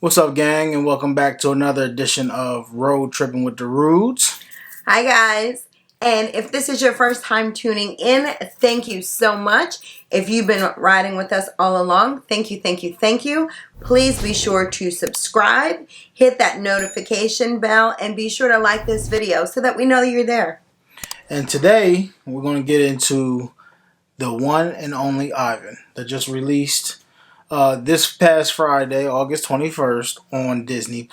What's up, gang, and welcome back to another edition of Road Trippin' with the Rudes. Hi, guys. And if this is your first time tuning in, thank you so much. If you've been riding with us all along, thank you, thank you, thank you. Please be sure to subscribe, hit that notification bell, and be sure to like this video so that we know you're there. And today, we're going to get into the one and only Ivan that just released this past Friday, August 21st, on Disney+.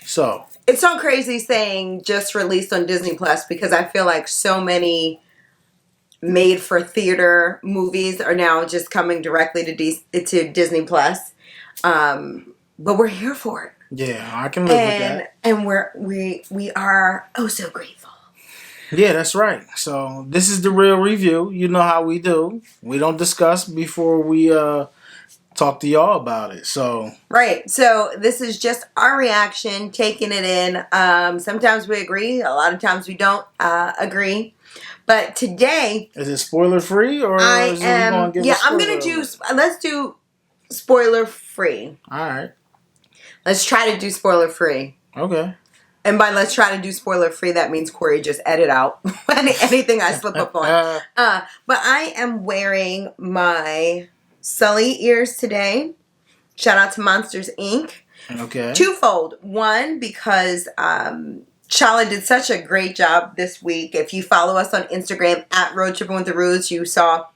So, It's so crazy saying just released on Disney Plus because I feel like so many made-for-theater movies are now just coming directly to Disney Plus. But we're here for it. yeah, I can live with that. And we are oh so grateful. Yeah, that's right. So, this is the real review. You know how we do. We don't discuss before we talk to y'all about it. So, Right. So this is just our reaction, taking it in. Sometimes we agree. A lot of times we don't agree. But today, is it spoiler free or I is it am. going to give Yeah, a I'm spoiler gonna do. alert? Let's do spoiler free. All right. Let's try to do spoiler free. Okay. And by let's try to do spoiler free, that means Corey just edit out anything I slip up on. But I am wearing my Sully ears today. Shout out to Monsters Inc. Okay. Twofold. One, because Chala did such a great job this week. If you follow us on Instagram at Road Trippin' with the Rudes, you saw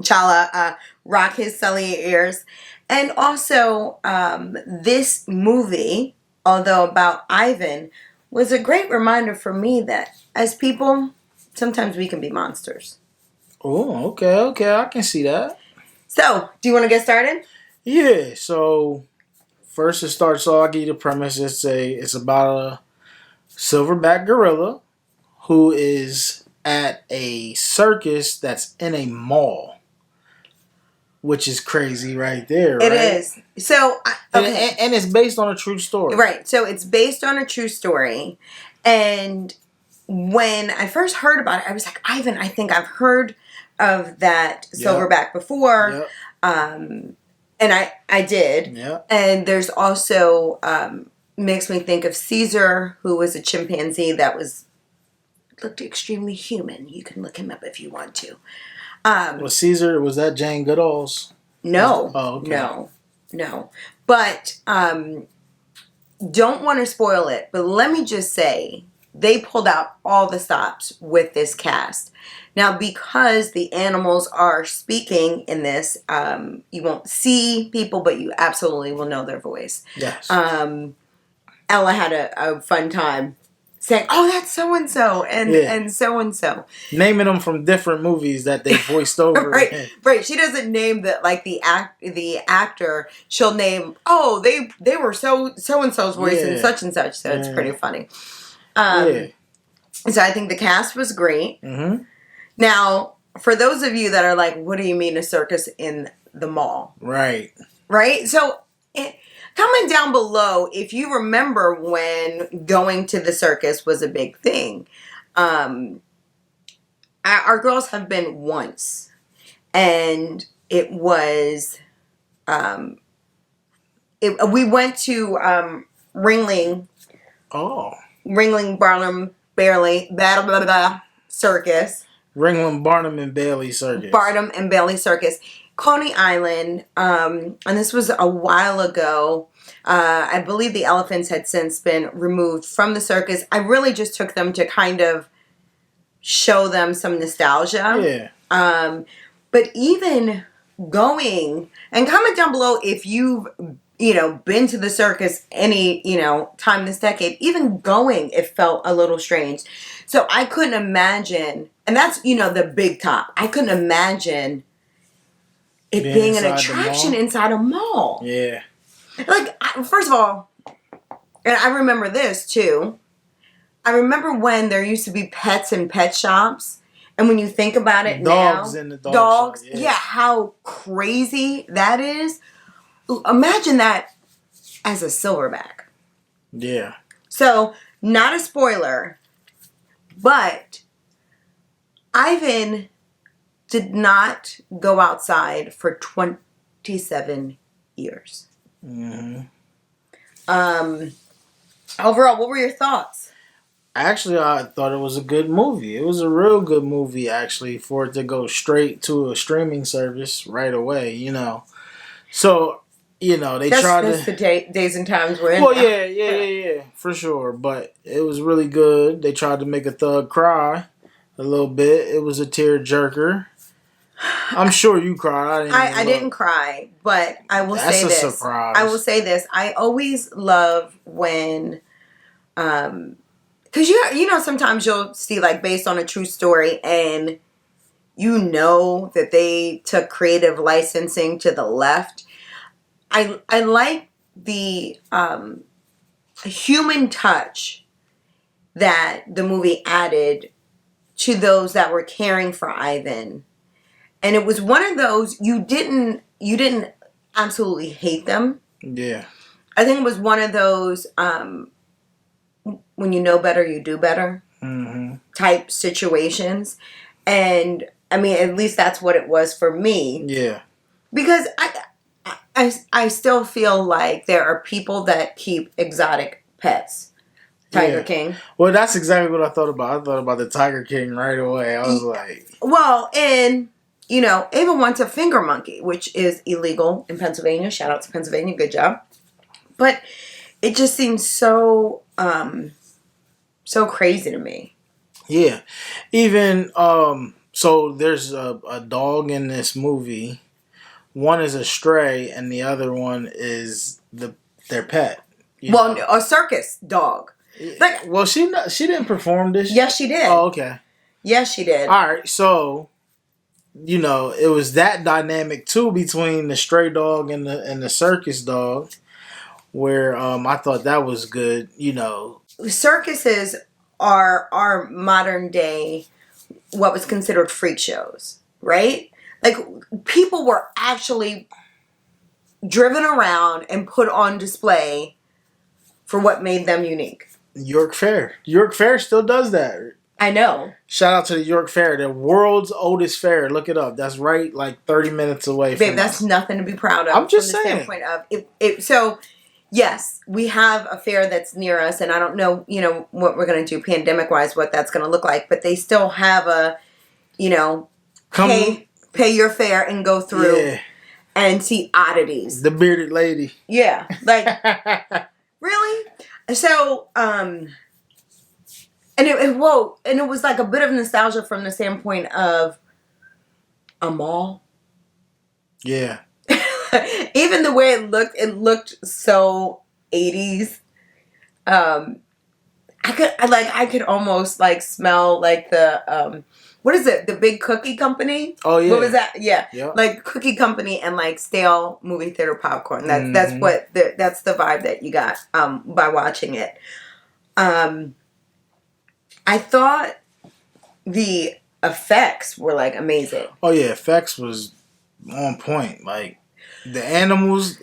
Chala rock his Sully ears. And also, this movie, although about Ivan, was a great reminder for me that as people, sometimes we can be monsters. Oh, okay. I can see that. So, do you want to get started? Yeah. So first, it starts off. I'll give you the premise. It's about a silverback gorilla who is at a circus that's in a mall, which is crazy, right there. Right? It is. So, okay. And it's based on a true story. Right. So it's based on a true story. And when I first heard about it, I was like, Ivan, I think I've heard of that silverback before. Yep. And I did. Yep. And there's also, makes me think of Caesar, who was a chimpanzee that looked extremely human. You can look him up if you want to. Was Caesar, was that Jane Goodall's? No. Oh, okay. No. But don't want to spoil it, but let me just say they pulled out all the stops with this cast. Now, because the animals are speaking in this, you won't see people, but you absolutely will know their voice. Yes. Ella had a fun time saying, "Oh, that's so and so and so and so," naming them from different movies that they voiced over. Right. She doesn't name the actor. She'll name, "Oh, they were so and so's voice and such and such." So it's pretty funny. So I think the cast was great. Mm-hmm. Now, for those of you that are like, "What do you mean a circus in the mall?" Right. So. Comment down below if you remember when going to the circus was a big thing. Our girls have been once, and it was we went to Ringling. Oh. Ringling Barnum Bailey Circus. Ringling Barnum and Bailey Circus. Barnum and Bailey Circus. Coney Island, and this was a while ago. I believe the elephants had since been removed from the circus. I really just took them to kind of show them some nostalgia. Yeah. But even going, and comment down below if you've, been to the circus any, time this decade. Even going, it felt a little strange. So I couldn't imagine, and that's, the big top. I couldn't imagine it being an attraction inside a mall. Yeah. Like, first of all, and I remember this too. I remember when there used to be pets in pet shops. And when you think about it dogs now. In the dog shop, yeah, how crazy that is. Imagine that as a silverback. Yeah. So, not a spoiler, but Ivan did not go outside for 27 years. Mm-hmm. Overall, what were your thoughts? Actually, I thought it was a good movie. It was a real good movie, actually, for it to go straight to a streaming service right away. So they tried That's to. the days and times we're in Well, now. yeah, for sure. But it was really good. They tried to make a thug cry a little bit. It was a tear jerker. I'm sure you cried. I didn't even I didn't look. cry, but I will That's say a this. I will surprise. say this. I always love when, because you know sometimes you'll see like based on a true story and you know that they took creative licensing to the left. I like the human touch that the movie added to those that were caring for Ivan. And it was one of those you didn't absolutely hate them. Yeah. I think it was one of those when you know better, you do better Mm-hmm. type situations. And I mean, at least that's what it was for me. Yeah. Because I still feel like there are people that keep exotic pets. Tiger Yeah. King. Well, that's exactly what I thought about. I thought about the Tiger King right away. I was like, Well, and Ava wants a finger monkey, which is illegal in Pennsylvania. Shout out to Pennsylvania, good job. But it just seems so crazy to me. yeah. Even so there's a dog in this movie. One is a stray, and the other one is their pet. Well, a circus dog. Like, Well, she didn't perform this. yes, she did. Oh, okay. Yes, she did. All right. So it was that dynamic too between the stray dog and the circus dog, where I thought that was good. Circuses are our modern day, what was considered freak shows, right? Like, people were actually driven around and put on display for what made them unique. York Fair. York Fair still does that. I know. Shout out to the York Fair, the world's oldest fair. Look it up. That's right, like 30 minutes away from Babe, that's us. nothing to be proud of. I'm just from the saying. Standpoint of it. So, yes, we have a fair that's near us, and I don't know, what we're going to do pandemic-wise, what that's going to look like, but they still have a, pay your fare and go through and see oddities. The bearded lady. Yeah, like, really? So, and it was like a bit of nostalgia from the standpoint of a mall. Yeah. Even the way it looked so 80s. I could almost like smell like the what is it? The big cookie company? Oh yeah. What was that? Yeah. Yep. Like cookie company and like stale movie theater popcorn. That's the vibe that you got by watching it. I thought the effects were like amazing. Oh yeah, effects was on point. Like the animals,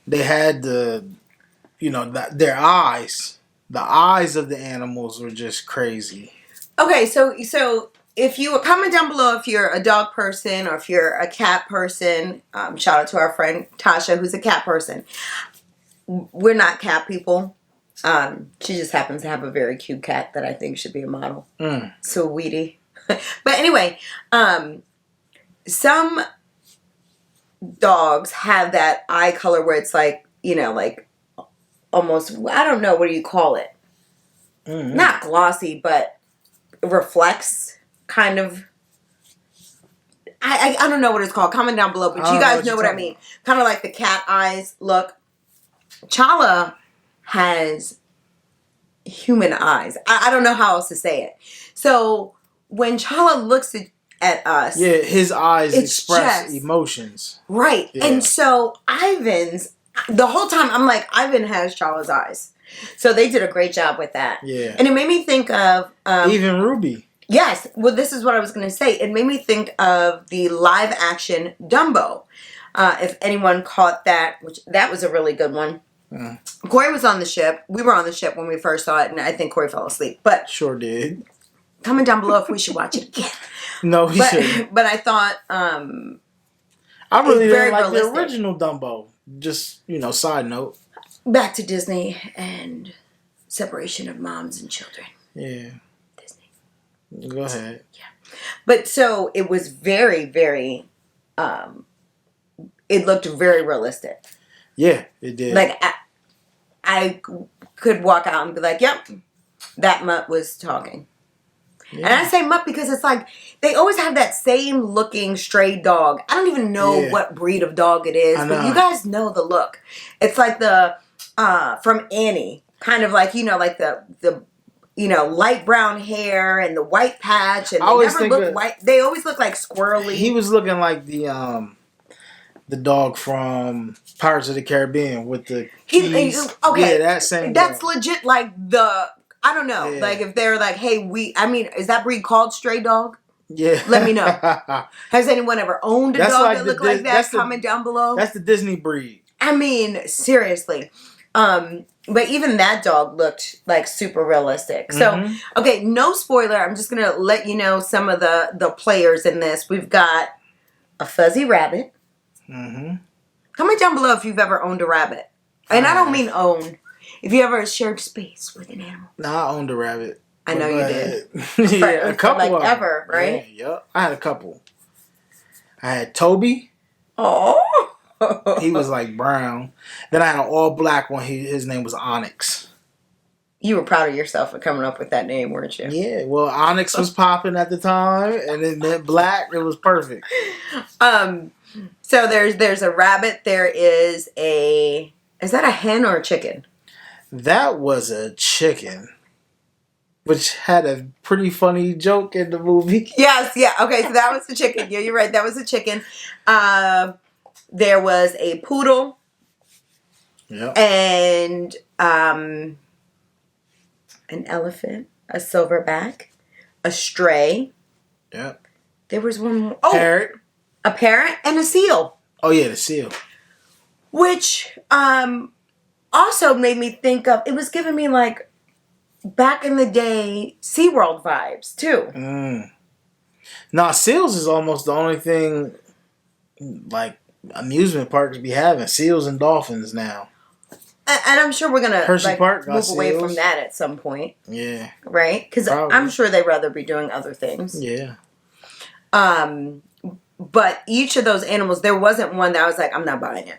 they had their eyes. The eyes of the animals were just crazy. Okay, so if you comment down below if you're a dog person or if you're a cat person. Shout out to our friend Tasha, who's a cat person. We're not cat people. She just happens to have a very cute cat that I think should be a model. Sweetie. But anyway, some dogs have that eye color where it's like, like almost, I don't know, what do you call it? Mm-hmm. Not glossy, but reflects kind of. I don't know what it's called. Comment down below, but you guys know what I mean. Kind of like the cat eyes look. Chala has human eyes. I don't know how else to say it. So when Chala looks at us, yeah, his eyes express emotions. Right. Yeah. And so Ivan's, the whole time I'm like, Ivan has Chala's eyes. So they did a great job with that. Yeah. And it made me think of even Ruby. Yes. Well, this is what I was going to say. It made me think of the live action Dumbo. If anyone caught that, which that was a really good one. Corey was on the ship. We were on the ship when we first saw it, and I think Corey fell asleep. But sure did. Comment down below if we should watch it again. No, we shouldn't. But I thought I really didn't like realistic. The original Dumbo. just side note. Back to Disney and separation of moms and children. Yeah. Disney. Go ahead. Yeah. But so it was very, very, it looked very realistic. Yeah, it did. Like, I could walk out and be like, yep, that mutt was talking. Yeah. And I say mutt because it's like, they always have that same looking stray dog. I don't even know what breed of dog it is, but you guys know the look. It's like the, from Annie, kind of like, like the light brown hair and the white patch, and they never look white. They always look like squirrely. He was looking like the dog from Pirates of the Caribbean with the keys. Okay, yeah, that same. That's dog. legit. Like I don't know. Yeah. Like if they're like, hey, is that breed called stray dog? Yeah. Let me know. Has anyone ever owned a dog that looked like that? Comment down below. That's the Disney breed. I mean, seriously. But even that dog looked like super realistic. So, okay, no spoiler. I'm just going to let you know some of the players in this. We've got a fuzzy rabbit. Comment down below if you've ever owned a rabbit. And I don't mean own. If you ever shared space with an animal. No, I owned a rabbit. I know you did. Yeah, a couple like ever, right? Yeah, I had a couple. I had Toby. Oh. He was like brown. Then I had an all black one. His name was Onyx. You were proud of yourself for coming up with that name, weren't you? Yeah. Well, Onyx was popping at the time, and then that black, it was perfect. So there's a rabbit. There is that a hen or a chicken? That was a chicken, which had a pretty funny joke in the movie. Yes. Yeah. Okay. So that was the chicken. Yeah, you're right. That was a chicken. There was a poodle. Yeah. And an elephant, a silverback, a stray. Yep. There was one more. Oh, parrot. A parrot and a seal. Oh yeah, the seal. Which also made me think of, it was giving me like back in the day SeaWorld vibes too. Now seals is almost the only thing like amusement parks be having, seals and dolphins now. And I'm sure we're gonna Park move away from that at some point. Yeah. Right? Because I'm sure they'd rather be doing other things. Yeah. But each of those animals, there wasn't one that I was like, I'm not buying it.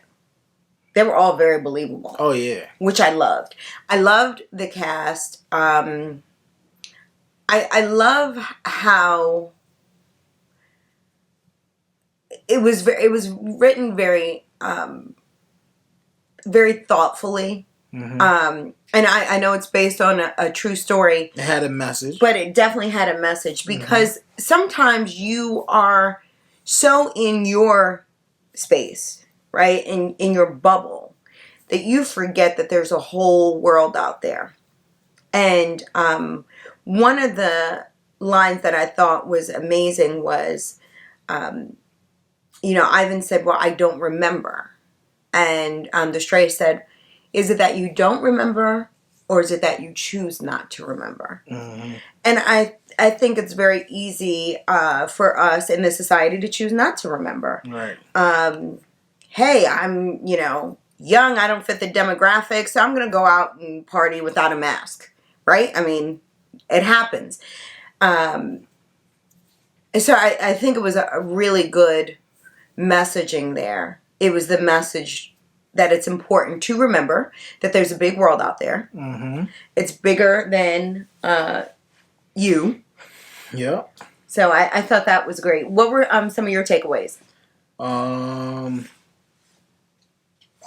They were all very believable. Oh yeah. Which I loved. I loved the cast. I love how it was written very very thoughtfully. And I know it's based on a true story. It had a message. But it definitely had a message because sometimes you are so in your space, right? In your bubble that you forget that there's a whole world out there. And one of the lines that I thought was amazing was, Ivan said, well, I don't remember. And the stray said, is it that you don't remember or is it that you choose not to remember? And I think it's very easy for us in this society to choose not to remember. Right. Hey, I'm, young. I don't fit the demographic, so I'm going to go out and party without a mask. Right? I mean, it happens. So I think it was a really good messaging there. It was the message that it's important to remember that there's a big world out there. It's bigger than you. Yeah. So I thought that was great. What were some of your takeaways? I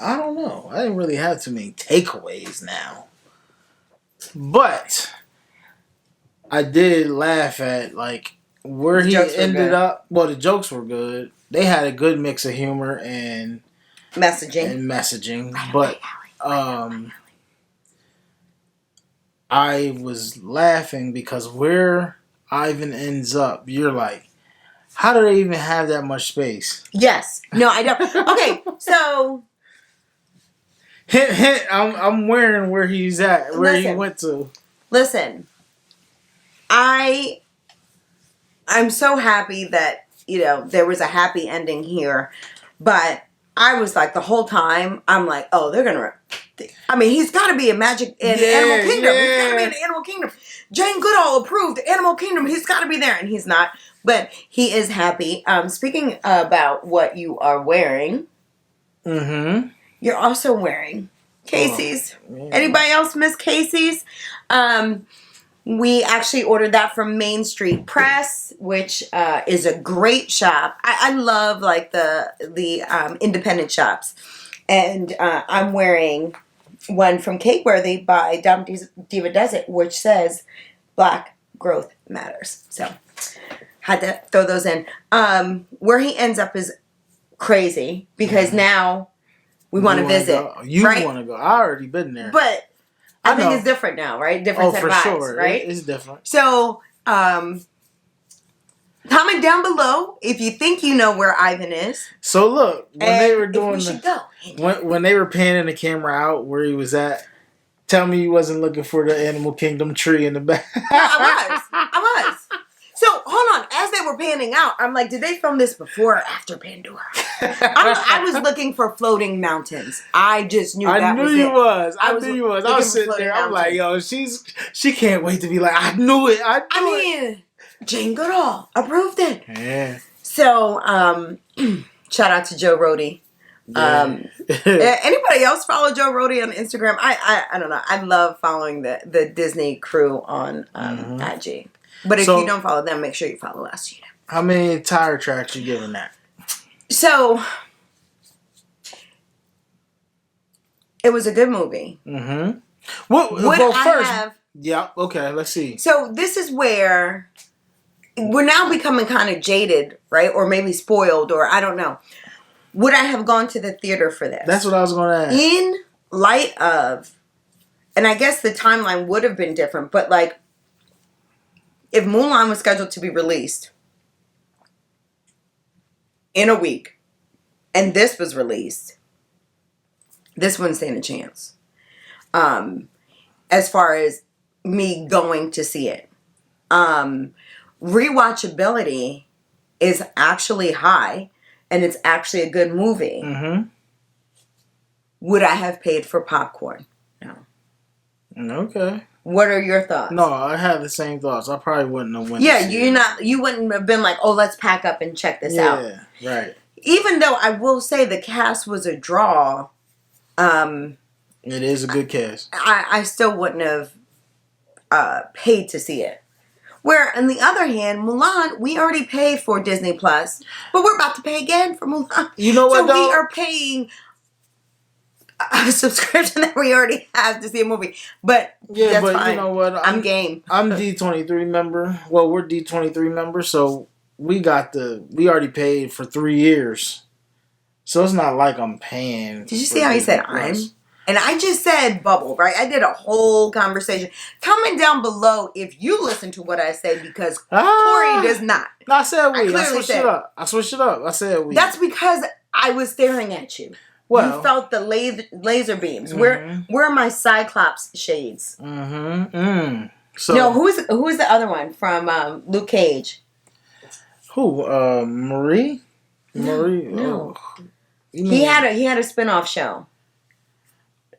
don't know. I didn't really have too many takeaways now. But I did laugh at like where he ended up. Well, the jokes were good. They had a good mix of humor and messaging. But I was laughing because where Ivan ends up, you're like, how do they even have that much space? Yes. No, I don't. Okay, so hint. I'm wearing where he's at, where he went to. Listen, I'm so happy that there was a happy ending here, but I was like, the whole time, I'm like, oh, they're gonna. I mean, he's got to be in Animal Kingdom. He's got to be in the Animal Kingdom. Jane Goodall approved Animal Kingdom. He's got to be there, and he's not. But he is happy. Speaking about what you are wearing, you're also wearing Casey's. Oh, anybody else miss Casey's? We actually ordered that from Main Street Press, which is a great shop. I love like the independent shops, and I'm wearing one from Cakeworthy by Dumb Diva Does It, which says Black Growth Matters. So had to throw those in. Where he ends up is crazy because now we want to visit. You want to go? I already been there, but I think it's different now, right? Different set of vibes, sure. Right? It's different. So, comment down below if you think you know where Ivan is. So look, when they were doing when they were panning the camera out where he was at, tell me you wasn't looking for the Animal Kingdom tree in the back. No, I was. So, hold on. As they were panning out, I'm like, did they film this before or after Pandora? I was looking for floating mountains. I just knew that was it. I knew you was. I was sitting there. I'm like, yo, she can't wait to be like, I knew it. I mean, Jane Goodall approved it. Yeah. So, shout out to Joe Rohde. Yeah. Anybody else follow Joe Rohde on Instagram? I don't know. I love following the Disney crew on IG. But if you don't follow them, make sure you follow us. How many tire tracks you giving that? So, it was a good movie. Mm-hmm. First, yeah, okay, let's see. So, this is where we're now becoming kind of jaded, right? Or maybe spoiled, or I don't know. Would I have gone to the theater for this? That's what I was going to ask. In light of, and I guess the timeline would have been different, but like, if Mulan was scheduled to be released in a week, and this was released, this wouldn't stand a chance. As far as me going to see it. Rewatchability is actually high, and it's actually a good movie. Mm-hmm. Would I have paid for popcorn? No. Okay. What are your thoughts? No, I have the same thoughts. I probably wouldn't have went. Yeah, you wouldn't have been like, oh, let's pack up and check this out. Yeah, right. Even though I will say the cast was a draw. It is a good cast. I still wouldn't have paid to see it. Where, on the other hand, Mulan, we already paid for Disney Plus, but we're about to pay again for Mulan. You know what, so we are paying a subscription that we already have to see a movie. But yeah, that's but fine. You know what? I'm game. I'm D23 member. Well, we're D23 members, so we already paid for 3 years. So it's not like I'm paying. Did you see how he said I'm? And I just said bubble, right? I did a whole conversation. Comment down below if you listen to what I said because Corey does not. No, I said we. I switched it up. I said we. That's because I was staring at you. Well, you felt the laser beams. Mm-hmm. Where are my Cyclops shades? Mm-hmm. So, no, who is the other one from Luke Cage? Who? Marie? Marie? No. Oh. He had a spin-off show.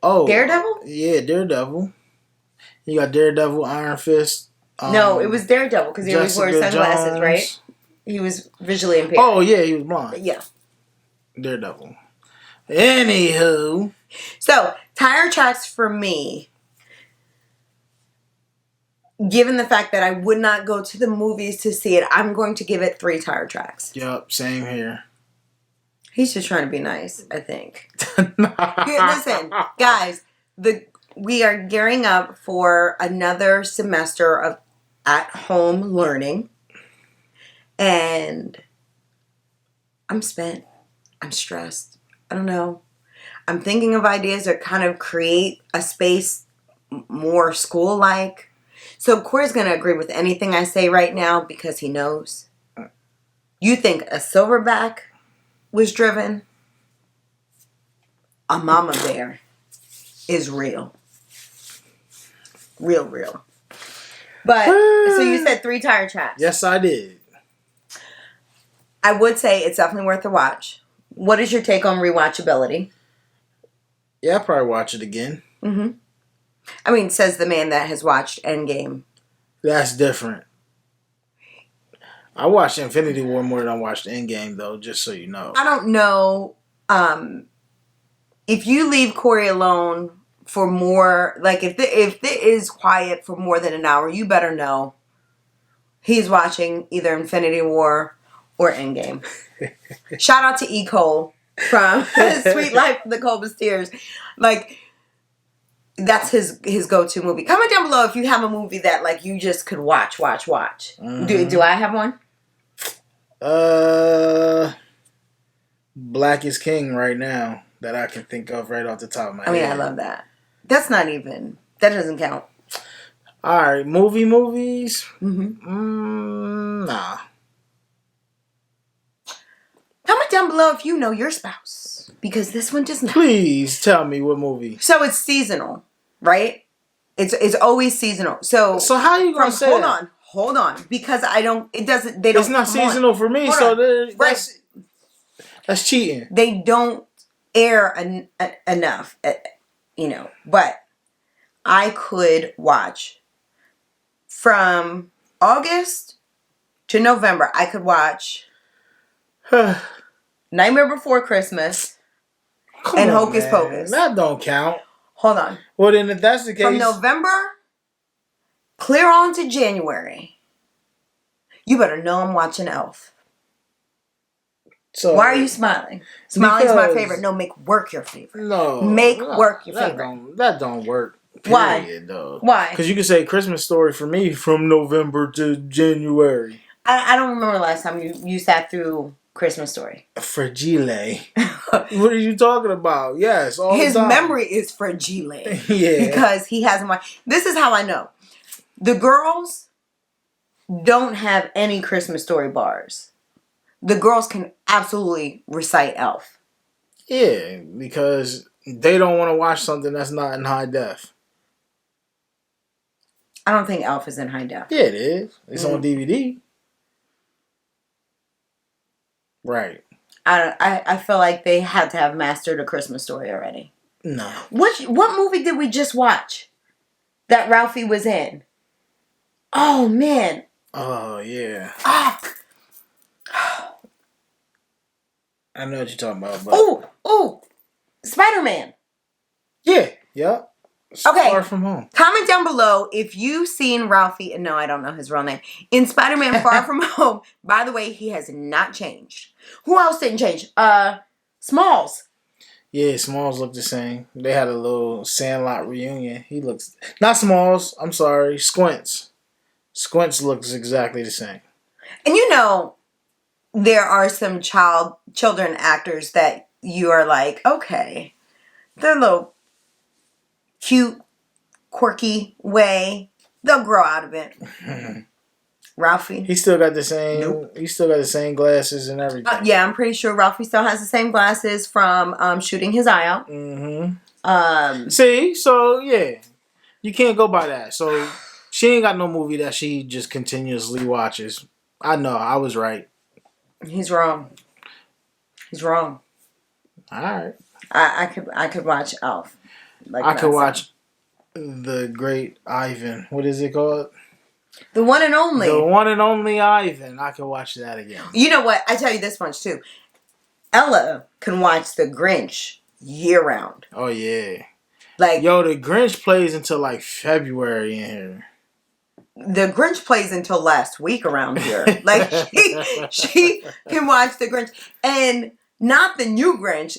Oh. Daredevil? Yeah, Daredevil. You got Daredevil, Iron Fist. No, it was Daredevil because he always wore sunglasses, Jones. Right? He was visually impaired. Oh, yeah, he was blind. Yeah. Daredevil. Anywho. So, tire tracks for me, given the fact that I would not go to the movies to see it, I'm going to give it 3 tire tracks. Yep, same here. He's just trying to be nice, I think. Listen, guys, we are gearing up for another semester of at-home learning. And I'm spent. I'm stressed. I don't know. I'm thinking of ideas that kind of create a space more school-like. So Corey's going to agree with anything I say right now because he knows. You think a silverback was driven? A mama bear is real. Real. But, so you said 3 tire tracks. Yes, I did. I would say it's definitely worth a watch. What is your take on rewatchability? Yeah, I'll probably watch it again. Mm-hmm. I mean, says the man that has watched Endgame. That's different. I watched Infinity War more than I watched Endgame, though, just so you know. I don't know if you leave Corey alone for more, like if it is quiet for more than an hour, you better know he's watching either Infinity War or Endgame. Shout out to E. Cole from Sweet Life of the Coldest Tears. Like, that's his go-to movie. Comment down below if you have a movie that like you just could watch. Mm-hmm. Do I have one? Black is King right now that I can think of right off the top of my head. I mean, I love that. That doesn't count. All right, movies. Mm-hmm. Nah. Comment down below if you know your spouse, because this one does not. Please tell me what movie. So it's seasonal, right? It's always seasonal. So how you gonna say that? Hold on, because I don't. It doesn't. They don't. It's not seasonal for me, so that's cheating. They don't air enough, But I could watch from August to November. I could watch Nightmare Before Christmas and Hocus Pocus. That don't count. Hold on. Well, then if that's the case, from November clear on to January, you better know I'm watching Elf. So why are you smiling? Smiling's my favorite. No, make work your favorite. Make work your favorite. That don't work. Period, though. Why? Because you can say Christmas Story for me from November to January. I don't remember the last time you sat through Christmas Story. Fragile. What are you talking about? Yes, all his the time. memory is fragile. Yeah. Because he hasn't watched. This is how I know. The girls don't have any Christmas Story bars. The girls can absolutely recite Elf. Yeah, because they don't want to watch something that's not in high def. I don't think Elf is in high def. Yeah, it is. It's on DVD. Right. I feel like they had to have mastered A Christmas Story already. No. What movie did we just watch that Ralphie was in? Oh, man. Oh, yeah. I know what you're talking about. Oh, Spider-Man. Yeah. Yep. Okay. Far From Home. Comment down below if you've seen Ralphie. No, I don't know his real name. In Spider-Man Far From Home. By the way, he has not changed. Who else didn't change? Smalls. Yeah, Smalls look the same. They had a little Sandlot reunion. He looks... Not Smalls. I'm sorry. Squints. Squints looks exactly the same. And there are some children actors that you are like, okay, they're a little cute, quirky way. They'll grow out of it. Ralphie. He still got the same. Nope. He still got the same glasses and everything. Yeah, I'm pretty sure Ralphie still has the same glasses from shooting his eye out. Mm-hmm. See, so yeah, you can't go by that. So she ain't got no movie that she just continuously watches. I know, I was right. He's wrong. All right. I could watch Elf. I could watch The Great Ivan. What is it called? The One and Only. The One and Only Ivan. I could watch that again. You know what? I tell you this much too. Ella can watch The Grinch year round. Oh yeah. Like, yo, The Grinch plays until like February in here. The Grinch plays until last week around here. Like, she can watch The Grinch. And not the new Grinch,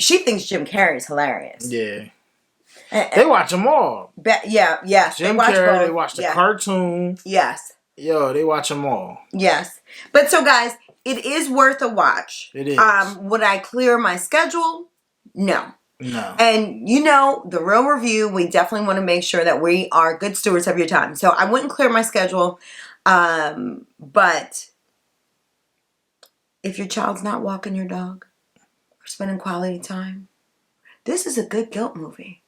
she thinks Jim Carrey's hilarious. Yeah. They watch them all. Yes. Jim Carrey, they watch the cartoon. Yes. Yo, they watch them all. Yes. But so, guys, it is worth a watch. It is. Would I clear my schedule? No. No. And the real review, we definitely want to make sure that we are good stewards of your time. So I wouldn't clear my schedule. But if your child's not walking your dog or spending quality time, this is a good guilt movie.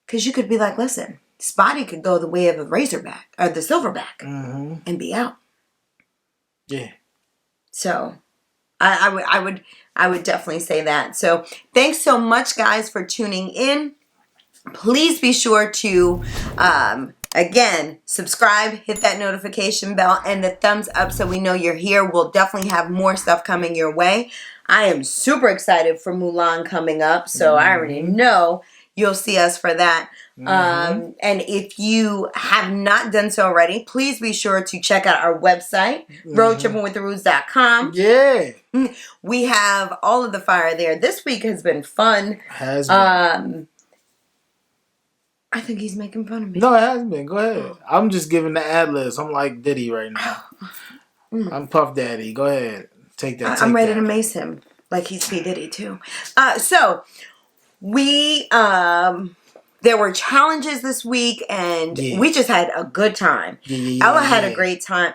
Because you could be like, listen, Spotty could go the way of a razorback or the silverback and be out. Yeah. So I would definitely say that. So thanks so much, guys, for tuning in. Please be sure to, again, subscribe, hit that notification bell, and the thumbs up so we know you're here. We'll definitely have more stuff coming your way. I am super excited for Mulan coming up, so I already know you'll see us for that. And if you have not done so already, please be sure to check out our website, roadtrippingwiththeroots.com. Yeah. We have all of the fire there. This week has been fun. Has been. I think he's making fun of me. No, it hasn't been. Go ahead. I'm just giving the ad-libs. I'm like Diddy right now. I'm Puff Daddy. Go ahead. Take that. I'm ready to mace him like he's P. Diddy too. So we there were challenges this week and we just had a good time. Ella had a great time.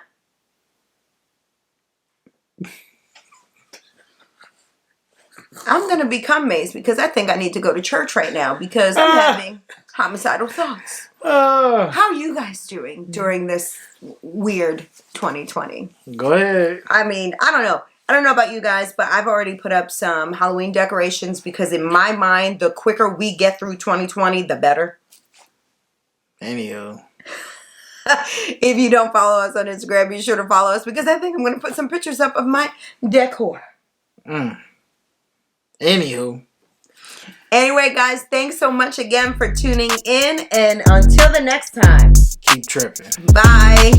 I'm gonna become maced because I think I need to go to church right now because I'm having homicidal thoughts. How are you guys doing during this weird 2020? Go ahead. I mean, I don't know. I don't know about you guys, but I've already put up some Halloween decorations because in my mind, the quicker we get through 2020, the better. Anywho. If you don't follow us on Instagram, be sure to follow us because I think I'm going to put some pictures up of my decor. Anywho. Anyway, guys, thanks so much again for tuning in. And until the next time, keep tripping. Bye.